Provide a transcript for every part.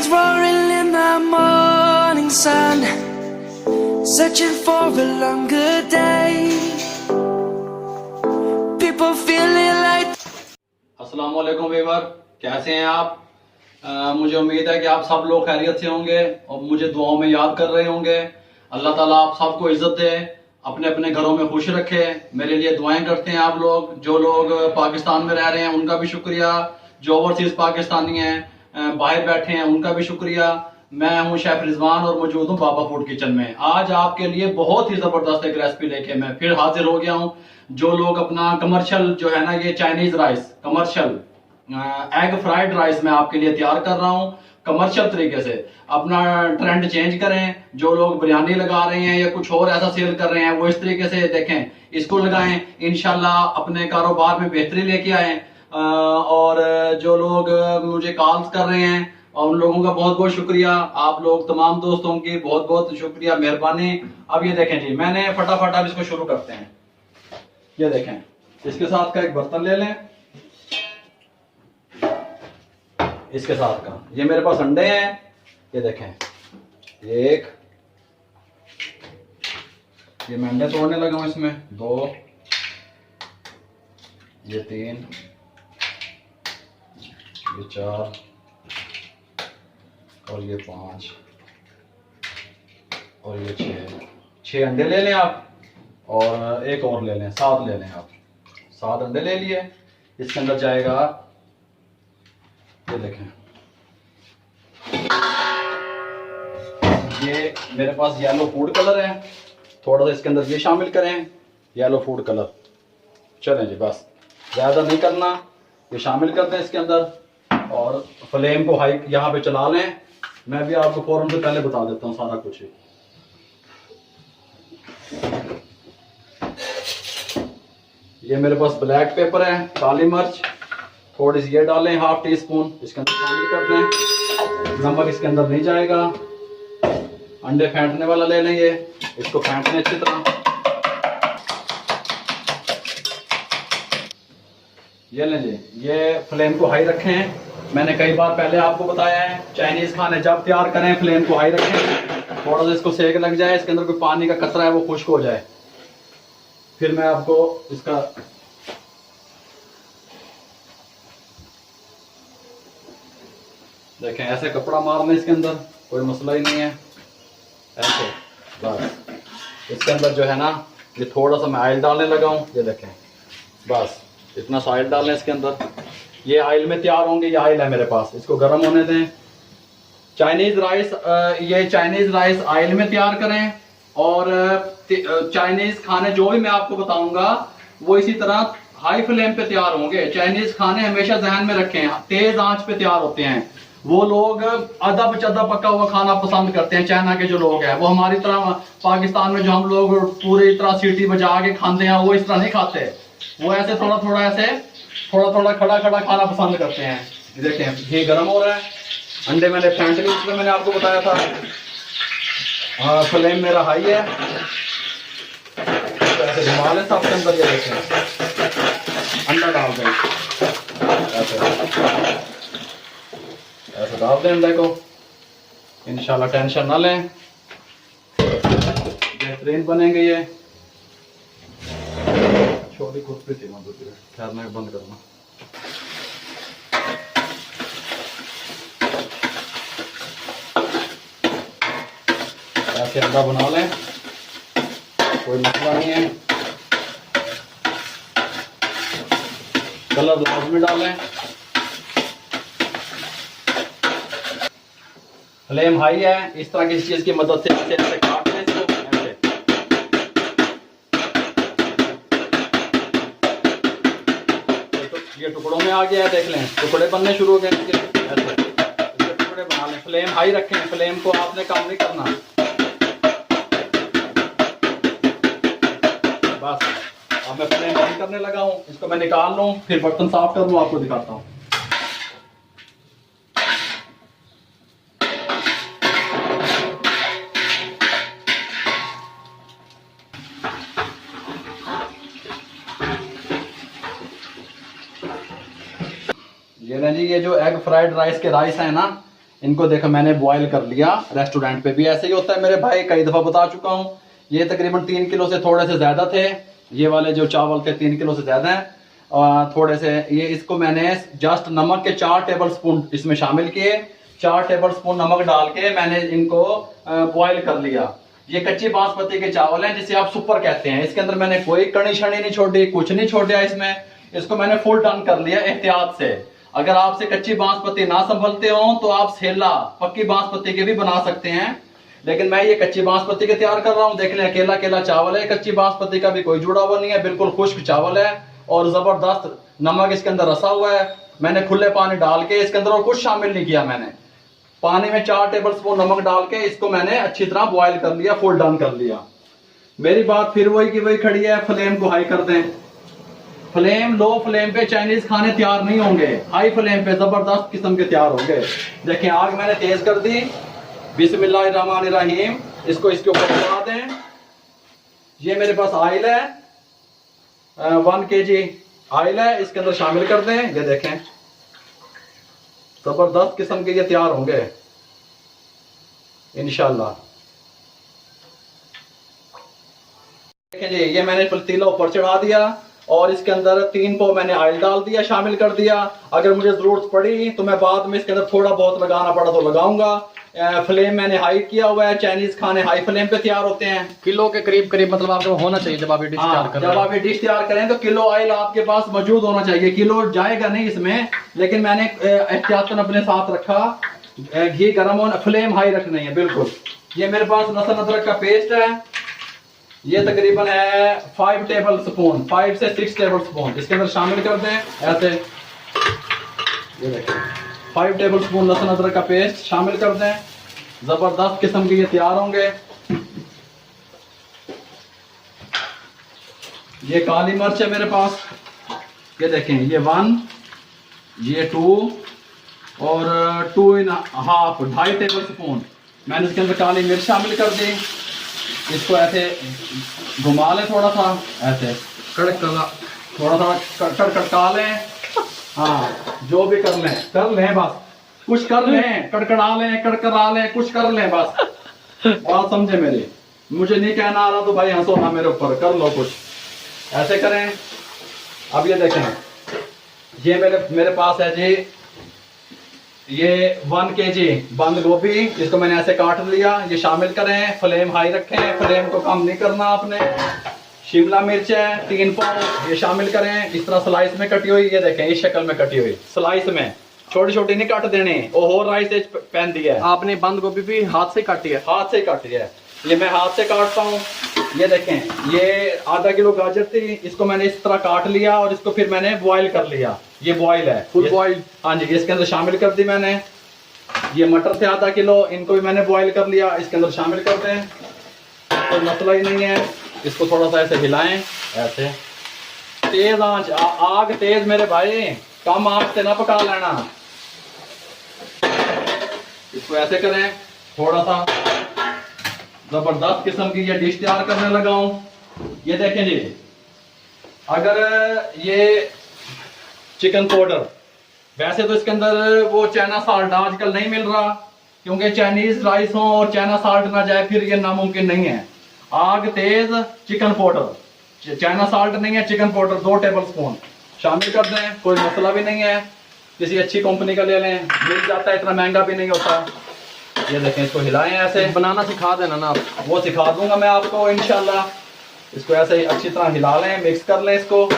Lions roaring in the morning sun, searching for a longer day. People feeling like अस्सलाम वालेकुम Weaver, कैसे हैं आप? मुझे उम्मीद है कि आप सब लोग खैरियत से होंगे और मुझे दुआओं में याद कर रहे होंगे। अल्लाह ताला आप सबको इज्जत दे, अपने अपने घरों में खुश रखे। मेरे लिए दुआएं करते हैं आप लोग। जो लोग पाकिस्तान में रह रहे हैं उनका भी शुक्रिया, जो ओवरसीज पाकिस्तानी हैं बाहर बैठे हैं उनका भी शुक्रिया। मैं हूं शेफ रिजवान और मौजूद हूं बाबा फूड किचन में। आज आपके लिए बहुत ही जबरदस्त एक रेसिपी लेके मैं फिर हाजिर हो गया हूं। जो लोग अपना कमर्शियल जो है ना, ये Chinese rice commercial egg fried rice मैं आपके लिए तैयार कर रहा हूं कमर्शियल तरीके से। अपना ट्रेंड चेंज करें। जो लोग बिरयानी लगा रहे हैं या कुछ और ऐसा सेल कर रहे हैं वो इस तरीके से देखें, इसको लगाएं, इंशाल्लाह अपने कारोबार में बेहतरी लेके आए। और जो लोग मुझे कॉल्स कर रहे हैं और उन लोगों का बहुत बहुत शुक्रिया। आप लोग तमाम दोस्तों की बहुत बहुत शुक्रिया, मेहरबानी। अब ये देखें जी, मैंने फटाफट अब इसको शुरू करते हैं। ये देखें, इसके साथ का एक बर्तन ले लें। इसके साथ का ये मेरे पास अंडे हैं, ये देखें, एक, ये मैं अंडे तोड़ने लगा हूं इसमें, दो, ये तीन, ये चार और ये पांच और ये छह अंडे ले लें आप। और एक और ले लें, 7 ले लें आप। 7 अंडे ले लिए। इसके अंदर जाएगा, ये देखें, ये मेरे पास येलो फूड कलर है, थोड़ा सा इसके अंदर ये शामिल करें, येलो फूड कलर। चलें जी, बस ज्यादा नहीं करना, ये शामिल कर दें इसके अंदर और फ्लेम को हाई यहाँ पे चला लें। मैं भी आपको फौरन से पहले बता देता हूँ सारा कुछ। ये मेरे पास ब्लैक पेपर है, काली मिर्च, थोड़ी सी ये डालें, ½ टी स्पून इसके अंदर शामिल कर दें। नमक इसके अंदर नहीं जाएगा। अंडे फेंटने वाला ले लें, ये इसको फेंट लें अच्छी तरह। ये लें जी, ये फ्लेम को हाई रखें। मैंने कई बार पहले आपको बताया है, चाइनीज खाने जब तैयार करें फ्लेम को हाई रखें। थोड़ा सा इसको सेक लग जाए, इसके अंदर कोई पानी का कतरा है वो खुश्क हो जाए, फिर मैं आपको इसका देखें, ऐसे कपड़ा मारना इसके अंदर, कोई मसला ही नहीं है। ऐसे बस इसके अंदर जो है ना, ये थोड़ा सा मैं ऑयल डालने लगा हूँ, ये देखें, बस इतना सा ऑयल डालना इसके अंदर। ये ऑयल में तैयार होंगे, ये ऑयल है मेरे पास, इसको गर्म होने दें। चाइनीज राइस, ये चाइनीज राइस ऑयल में तैयार करें। और चाइनीज खाने जो भी मैं आपको बताऊंगा वो इसी तरह हाई फ्लेम पे तैयार होंगे। चाइनीज खाने हमेशा ध्यान में रखें, तेज आंच पे तैयार होते हैं। वो लोग आधा पचाधा पका हुआ खाना पसंद करते हैं, चाइना के जो लोग हैं। वो हमारी तरह पाकिस्तान में जो हम लोग पूरी तरह सीटी बजा के खाते हैं, वो इस तरह नहीं खाते। वो ऐसे थोड़ा थोड़ा ऐसे थोड़ा थोड़ा खड़ा खड़ा खाना पसंद करते हैं। देखें, ये गर्म हो रहा है। अंडे मैंने फेंट लिए, इसमें मैंने आपको बताया था। फ्लेम मेरा हाई है, तो ऐसे घुमा लें सबके अंदर। ये देखें, अंडा डाल दें, ऐसे डाल दें अंडे को। इंशाल्लाह टेंशन ना लें, बेहतरीन बनेंगे ये। छोटी खुद थी मधुर, खैर मैं बंद करूँगा। ऐसे अंडा बना लें, कोई मसला नहीं है। कलर लाजमी डालें। फ्लेम हाई है, इस तरह की चीज की मदद से ऐसे ऐसे काट लें इसको। ऐसे ये टुकड़ों में आ गया है, देख लें, टुकड़े बनने शुरू हो गए। ऐसे टुकड़े बना लें। फ्लेम हाई रखें, फ्लेम को आपने कम नहीं करना। बस अब मैं फ्लेम बंद करने लगा हूँ, इसको मैं निकाल लूँ, फिर बर्तन साफ कर लूँ, आपको दिखाता हूँ। ये ना जी, ये जो एग फ्राइड राइस के राइस है ना, इनको देखो मैंने बॉयल कर लिया। रेस्टोरेंट पे भी ऐसे ही होता है मेरे भाई, कई दफा बता चुका हूँ। ये तकरीबन 3 किलो से थोड़े से ज्यादा थे, ये वाले जो चावल थे 3 किलो से ज्यादा है। थोड़े से ये, इसको मैंने जस्ट नमक के 4 टेबल स्पून इसमें शामिल किए। 4 टेबल स्पून नमक डाल के मैंने इनको बॉयल कर लिया। ये कच्ची बासमती के चावल हैं जिसे आप सुपर कहते हैं। इसके अंदर मैंने कोई कड़ी शड़ी नहीं छोड़ी, कुछ नहीं छोड़ा इसमें। इसको मैंने फुल डन कर लिया एहतियात से। अगर आपसे कच्ची बासमती ना संभलते हो तो आप सेला पक्की बासमती के भी बना सकते हैं, लेकिन मैं ये कच्ची बासमती के तैयार कर रहा हूँ। देख लें अकेला अकेला चावल है, कच्ची बासमती का भी कोई जुड़ा हुआ नहीं है, बिल्कुल खुश्क चावल है और जबरदस्त नमक इसके अंदर रसा हुआ है। मैंने खुले पानी डाल के इसके अंदर और कुछ शामिल नहीं किया। मैंने पानी में 4 टेबल स्पून नमक डाल के इसको मैंने अच्छी तरह बॉयल कर लिया, फुल डन कर लिया। मेरी बात फिर वही की वही खड़ी है, फ्लेम को हाई कर दें। फ्लेम लो फ्लेम पे चाइनीज खाने तैयार नहीं होंगे, हाई फ्लेम पे जबरदस्त किस्म के तैयार होंगे। देखें आग मैंने तेज कर दी। बिस्मिल्लाहिर्रहमानिर्रहीम। इसको इसके ऊपर चढ़ा दें। ये मेरे पास ऑयल है, 1 kg ऑयल है, इसके अंदर शामिल कर दें। ये देखें जबरदस्त किस्म के ये तैयार होंगे इंशाल्लाह। देखें जी, ये मैंने पतीला ऊपर चढ़ा दिया और इसके अंदर 3 पाव मैंने ऑयल डाल दिया, शामिल कर दिया। अगर मुझे जरूरत पड़ी तो मैं बाद में इसके अंदर थोड़ा बहुत लगाना पड़ा तो लगाऊंगा। फ्लेम मैंने हाई किया हुआ है, चाइनीज खाने हाई फ्लेम पे तैयार होते हैं। किलो के करीब करीब मतलब आपको होना चाहिए जब आप ये डिश तैयार करें। जब आप ये डिश तैयार करें तो किलो ऑयल आपके पास मौजूद होना चाहिए। किलो जाएगा नहीं इसमें, लेकिन मैंने एहतियातन अपने साथ रखा। घी गर्म होना, फ्लेम हाई रखनी है बिल्कुल। ये मेरे पास लहसुन अदरक का पेस्ट है, ये तकरीबन है 5 टेबल स्पून, 5 से 6 टेबल स्पून इसके अंदर शामिल कर दें ऐसे। ये देखिए 5 टेबल स्पून लहसुन अदरक का पेस्ट शामिल कर दें। जबरदस्त किस्म के ये तैयार होंगे। ये काली मिर्च है मेरे पास, ये देखें ये 1, ये 2 और 2.5 2.5 टेबल स्पून मैंने इसके अंदर काली मिर्च शामिल कर दी। इसको ऐसे घुमा लें थोड़ा सा, ऐसे कड़क थोड़ा सा कड़का लें। हाँ जो भी कर लें बस, कुछ कर लें, कड़कड़ा लें, कड़कड़ा लें, कुछ कर लें बस। बात समझे मेरी, मुझे नहीं कहना आ रहा तो भाई हंसो ना मेरे ऊपर, कर लो कुछ, ऐसे करें। अब ये देखें, ये मेरे पास है जी ये 1 kg बंद गोभी, इसको मैंने ऐसे काट लिया, ये शामिल करें। फ्लेम हाई रखें, फ्लेम को कम नहीं करना आपने। शिमला मिर्च है 3 पाव, ये शामिल करें। इस तरह स्लाइस में कटी हुई, ये देखें इस शक्ल में कटी हुई स्लाइस में, छोटी छोटी नहीं काट देने। और राइस से पहन दिया है आपने बंद गोभी भी हाथ से काटी है? हाथ से काटी है, ये मैं हाथ से काटता हूँ। ये देखें ये आधा किलो गाजर थी, इसको मैंने इस तरह काट लिया और इसको फिर मैंने बॉईल कर लिया। ये बॉईल है, फुल बॉईल। हाँ जी, इसके अंदर शामिल कर दी मैंने। ये मटर थे आधा किलो, इनको भी मैंने बॉईल कर लिया, इसके अंदर शामिल कर दें। कोई मसला ही नहीं है। इसको थोड़ा सा ऐसे हिलाएं, ऐसे तेज आंच, आग तेज मेरे भाई, कम आंच से ना पका लेना। इसको ऐसे करें, थोड़ा सा जबरदस्त किस्म की ये डिश तैयार करने लगा हूं। ये देखें जी, अगर ये चिकन पाउडर, वैसे तो इसके अंदर वो चाइना साल्ट आजकल नहीं मिल रहा, क्योंकि चाइनीज राइस हो और चाइना साल्ट ना जाए फिर ये नामुमकिन नहीं है। आग तेज चिकन पाउडर, चाइना साल्ट नहीं है, चिकन पाउडर 2 टेबल स्पून शामिल कर दें। कोई मसला भी नहीं है, किसी अच्छी कंपनी का ले लें, मिल जाता है, इतना महंगा भी नहीं होता। ये देखें, इसको हिलाएं ऐसे। बनाना सिखा देना ना आप? वो सिखा दूंगा मैं आपको इंशाल्लाह। इसको ऐसे ही अच्छी तरह हिला लें, मिक्स कर लें इसको।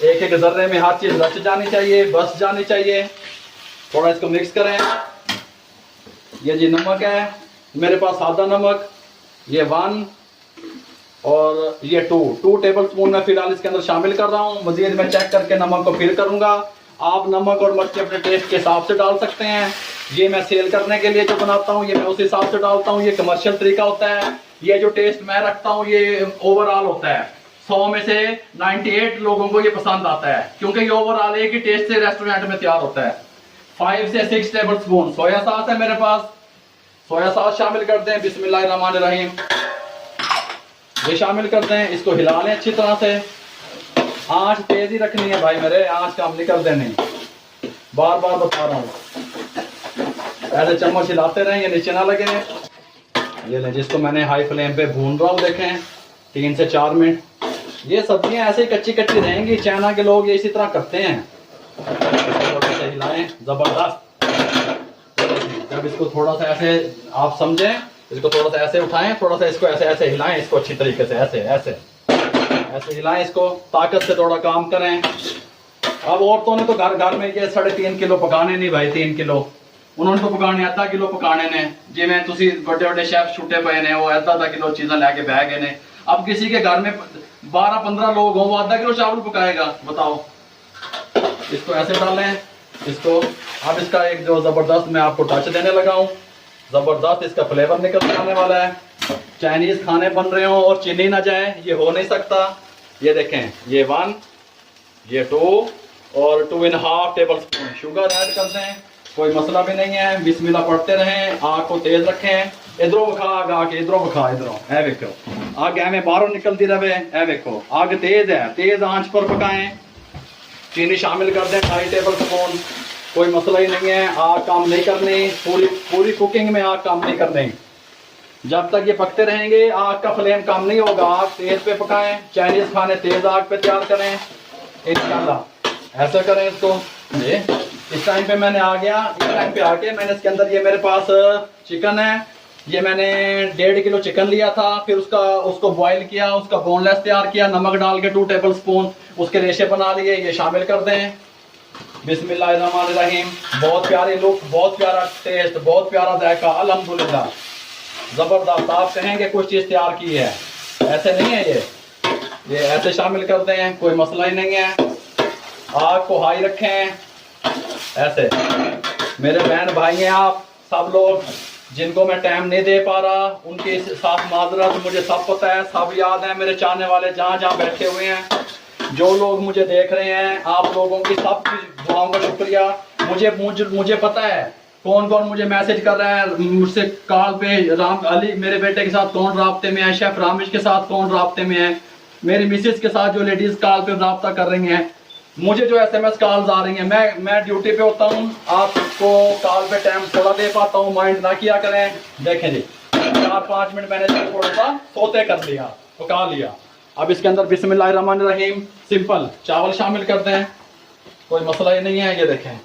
एक एक जर्रे में हर चीज रच जानी चाहिए, बस जानी चाहिए। थोड़ा इसको मिक्स करें। ये जी नमक है मेरे पास, सादा नमक, ये 1 और ये 2 टेबल स्पून मैं फिलहाल इसके अंदर शामिल कर रहा हूँ। मजीद मैं चेक करके नमक को फिर करूंगा। आप नमक और मिर्च अपने टेस्ट के हिसाब से डाल सकते हैं। ये मैं सेल करने के लिए जो बनाता हूँ ये मैं उस हिसाब से डालता हूँ, ये कमर्शियल तरीका होता है। ये जो टेस्ट मैं रखता हूँ ये ओवरऑल होता है, 100 में से 98 लोगों को ये पसंद आता है, क्योंकि ये ओवरऑल एक ही टेस्ट से रेस्टोरेंट में तैयार होता है। 5 से 6 टेबल स्पून सोया सॉस है मेरे पास, सोया सॉस शामिल कर दें। बिस्मिल्लाहिर्रहमानिर्रहीम, ये शामिल कर दें। इसको हिला लें अच्छी तरह से। आंच तेज ही रखनी है भाई मेरे, आंच कम नहीं कर देनी, बार बार बता रहा हूँ। ऐसे चम्मच हिलाते रहें, ये नीचे ना लगे। ये लें, जिसको मैंने हाई फ्लेम पे भून रहा हूँ, देखें 3 से 4 मिनट। ये सब्जियां ऐसे ही कच्ची कच्ची रहेंगी, चाइना के लोग ये इसी तरह करते हैं। थोड़ा सा हिलाएं, जबरदस्त। जब इसको थोड़ा सा ऐसे आप समझें, इसको थोड़ा सा ऐसे उठाएं, थोड़ा सा इसको ऐसे ऐसे हिलाएं, इसको अच्छी तरीके से ऐसे ऐसे ऐसे हिलाएं, इसको ताकत से थोड़ा काम करें। अब औरतों ने तो घर घर में ये 3.5 किलो पकाने नहीं भाई, 3 किलो उन्होंने तो पकाने आधा किलो पकाने ने। जिमें तुसी बड़े बड़े शेफ छुट्टे पे ने, वो आधा किलो चीज़ें लेके बह गए ने। अब किसी के घर में 12-15 लोग हों, वो आधा किलो चावल पकाएगा, बताओ। इसको ऐसे डालें, इसको। अब इसका एक जो जबरदस्त मैं आपको टच देने लगा हूँ, जबरदस्त इसका फ्लेवर निकल के आने वाला है। चाइनीज खाने बन रहे हो और चीनी ना जाए, ये हो नहीं सकता। ये देखें, ये 1, ये 2 और 2.5 टेबल स्पून शुगर ऐड कर दें, कोई मसला भी नहीं है। बिस्मिल्लाह पढ़ते रहें, आग को तेज रखें। इधरों बखा आग, आके इधरों बखा, इधरों ए देखो आग हमें बाहरों निकलती रहे। ए देखो आग तेज है, तेज आंच पर पकाएं। चीनी शामिल कर दें 2.5 टेबल स्पून, कोई मसला ही नहीं है। आग काम नहीं करनी, पूरी कुकिंग में आग काम नहीं करनी। जब तक ये पकते रहेंगे आग का फ्लेम कम नहीं होगा। आग तेज पे पकाएं, चाइनीज खाने तेज आग पे तैयार करें इंशाल्लाह। ऐसा करें इसको। ये इस टाइम पे मैंने आ गया, इस टाइम पे आके मैंने इसके अंदर, ये मेरे पास चिकन है, ये मैंने 1.5 किलो चिकन लिया था। फिर उसको बॉईल किया, उसका बोनलेस तैयार किया, नमक डाल के 2 टेबल स्पून उसके रेशे बना लिए, ये शामिल कर दें। बिस्मिल्लाहिर्रहमानिर्रहीम। बहुत प्यारी लुक, बहुत प्यारा टेस्ट, बहुत प्यारा जायका, अल्हम्दुलिल्लाह जबरदस्त। आप कहेंगे कुछ चीज़ तैयार की है, ऐसे नहीं है। ये ऐसे शामिल करते हैं, कोई मसला ही नहीं है। आग को हाई रखें ऐसे। मेरे बहन भाई हैं आप सब लोग, जिनको मैं टाइम नहीं दे पा रहा, उनके साथ माजरत, मुझे सब पता है, सब याद है। मेरे चाहने वाले जहाँ जहाँ बैठे हुए हैं, जो लोग मुझे देख रहे हैं, आप लोगों की सब दुआओं का शुक्रिया। मुझे पता है कौन कौन मुझे मैसेज कर रहा है, मुझसे कॉल पे। राम अली मेरे बेटे के साथ कौन राब्ते में है, शेफ रामिश के साथ कौन राब्ते में है, मेरी मिसेज के साथ जो लेडीज कॉल पे राब्ता कर रही हैं, मुझे जो SMS कॉल्स आ रही हैं। मैं ड्यूटी पे होता हूँ, आपको कॉल पे टाइम थोड़ा दे पाता हूँ, माइंड ना किया करें। देखें जी, 4-5 मिनट मैंने थोड़ा सा सोते कर लिया, पका लिया। अब इसके अंदर बिस्मिल्लाहिर्रहमानिर्रहीम सिंपल चावल शामिल कर दें, कोई मसला ही नहीं है। ये देखें,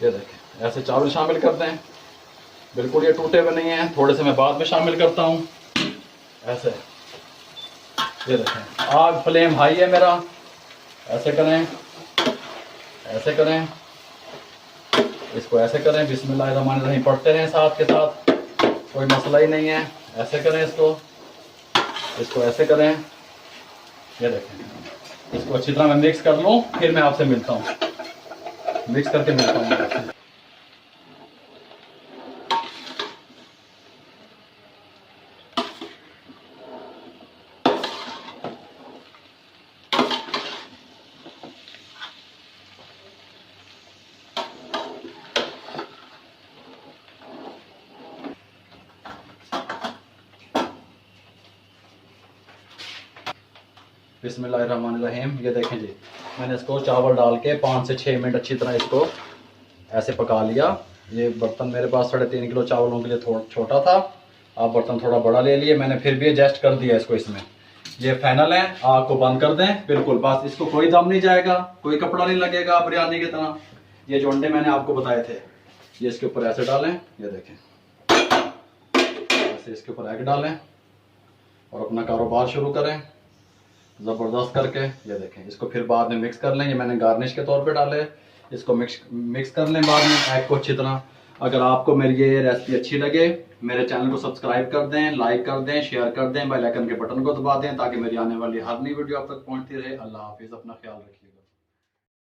ये देखें, ऐसे चावल शामिल कर दें, बिल्कुल ये टूटे हुए नहीं हैं। थोड़े से मैं बाद में शामिल करता हूँ ऐसे। ये देखें, आग फ्लेम हाई है मेरा, ऐसे करें, ऐसे करें, इसको ऐसे करें। बिस्मिल्लाहिर्रहमानिर्रहीम पढ़ते रहें साथ के साथ, कोई मसला ही नहीं है। ऐसे करें इसको ऐसे करें। ये देखें, इसको अच्छी तरह मैं मिक्स कर लूँ, फिर मैं आपसे मिलता हूँ, मिक्स करके मिलता हूँ। बिस्मिल्लाहिर्रहमानिर्रहीम। ये देखें जी, मैंने इसको चावल डाल के 5 से 6 मिनट अच्छी तरह इसको ऐसे पका लिया। ये बर्तन मेरे पास 3.5 किलो चावलों के लिए थोड़ा छोटा था, आप बर्तन थोड़ा बड़ा ले लिए, मैंने फिर भी एडजस्ट कर दिया इसको इसमें। ये फाइनल है, आग को बंद कर दें बिल्कुल, बस। इसको कोई दम नहीं जाएगा, कोई कपड़ा नहीं लगेगा बिरयानी की तरह। ये जो अंडे मैंने आपको बताए थे, ये इसके ऊपर ऐसे डालें, ये देखें, ऐसे इसके ऊपर एग डालें और अपना कारोबार शुरू करें ज़बरदस्त करके। ये देखें, इसको फिर बाद में मिक्स कर लें, ये मैंने गार्निश के तौर पे डाले, इसको मिक्स कर लें बाद में एग को अच्छी तरह। अगर आपको मेरी ये रेसिपी अच्छी लगे, मेरे चैनल को सब्सक्राइब कर दें, लाइक कर दें, शेयर कर दें, बेल आइकन के बटन को दबा दें, ताकि मेरी आने वाली हर नई वीडियो आप तक पहुंचती रहे। अल्लाह हाफिज़, अपना ख्याल रखिए।